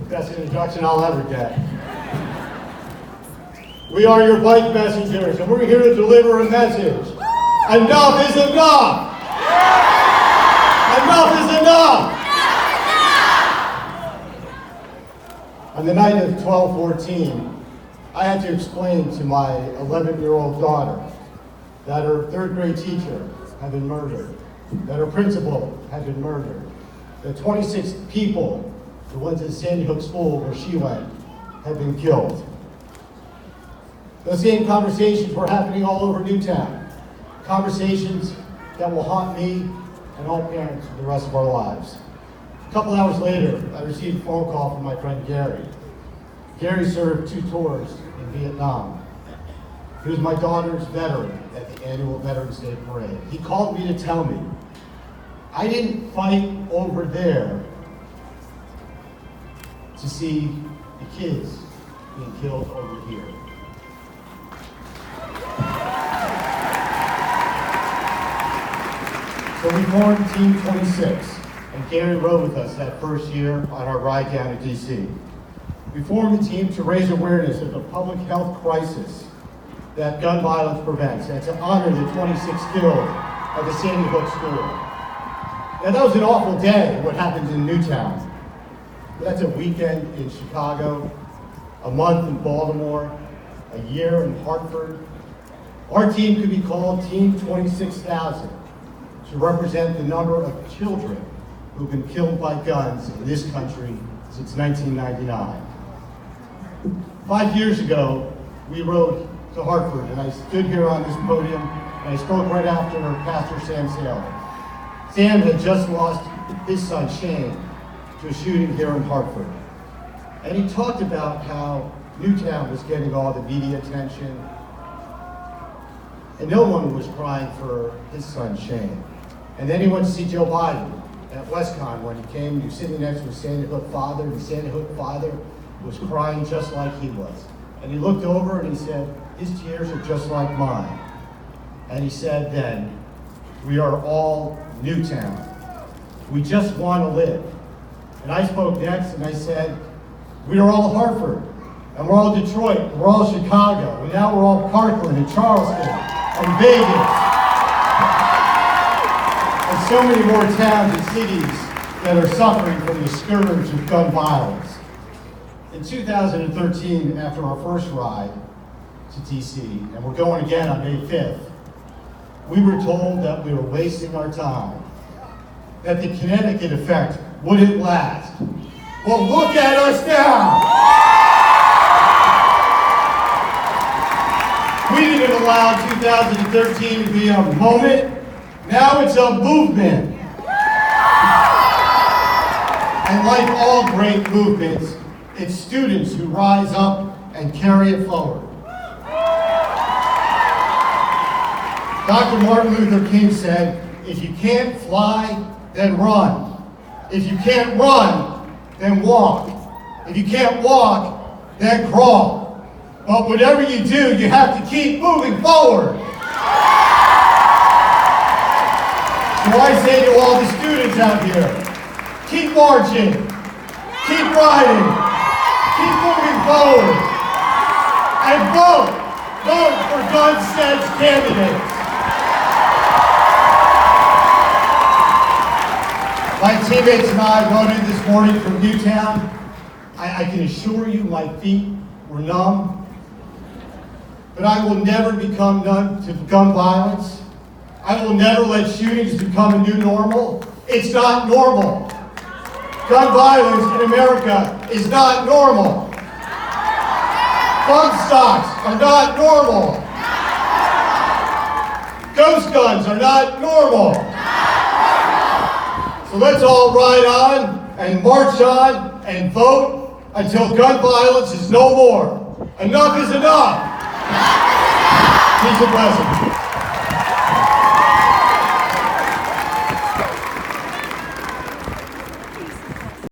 Best introduction I'll ever get. We are your bike messengers, and we're here to deliver a message. Enough is enough! Enough is enough! On the night of 12/14, I had to explain to my 11-year-old daughter that her third grade teacher had been murdered, that her principal had been murdered, that 26 people who went to the Sandy Hook school where she went had been killed. Those same conversations were happening all over Newtown, conversations that will haunt me and all parents for the rest of our lives. A couple hours later, I received a phone call from my friend Gary. Gary served 2 tours in Vietnam. He was my daughter's veteran at the annual Veterans Day Parade. He called me to tell me, I didn't fight over there to see the kids being killed over here. So we formed Team 26, and Gary rode with us that first year on our ride down to DC. We formed the team to raise awareness of the public health crisis that gun violence prevents, and to honor the 26 killed at the Sandy Hook school. Now that was an awful day, what happened in Newtown. That's a weekend in Chicago, a month in Baltimore, a year in Hartford. Our team could be called Team 26,000 to represent the number of children who've been killed by guns in this country since 1999. 5 years ago, we rode to Hartford, and I stood here on this podium, and I spoke right after Pastor Sam Saylor. Sam had just lost his son, Shane, to a shooting here in Hartford. And he talked about how Newtown was getting all the media attention, and no one was crying for his son, Shane. And then he went to see Joe Biden at WestCon when he came. He was sitting next to his Sandy Hook father, and the Sandy Hook father was crying just like he was. And he looked over and he said, his tears are just like mine. And he said then, we are all Newtown. We just want to live. And I spoke next and I said, we are all Hartford, and we're all Detroit, and we're all Chicago, and now we're all Parkland and Charleston and Vegas. And so many more towns and cities that are suffering from the scourge of gun violence. In 2013, after our first ride to DC, and we're going again on May 5th, we were told that we were wasting our time, that the Connecticut effect wouldn't last. Well, look at us now! We didn't allow 2013 to be a moment. Now it's a movement. And like all great movements, it's students who rise up and carry it forward. Dr. Martin Luther King said, if you can't fly, then run. If you can't run, then walk. If you can't walk, then crawl. But whatever you do, you have to keep moving forward. So I say to all the students out here, keep marching, keep riding, keep moving forward, and vote for gun sense candidates. My teammates and I rode in this morning from Newtown. I can assure you my feet were numb, but I will never become numb to gun violence. I will never let shootings become a new normal. It's not normal. Gun violence in America is not normal. Bump stocks are not normal. Ghost guns are not normal. So let's all ride on and march on and vote until gun violence is no more. Enough is enough. Peace and blessings.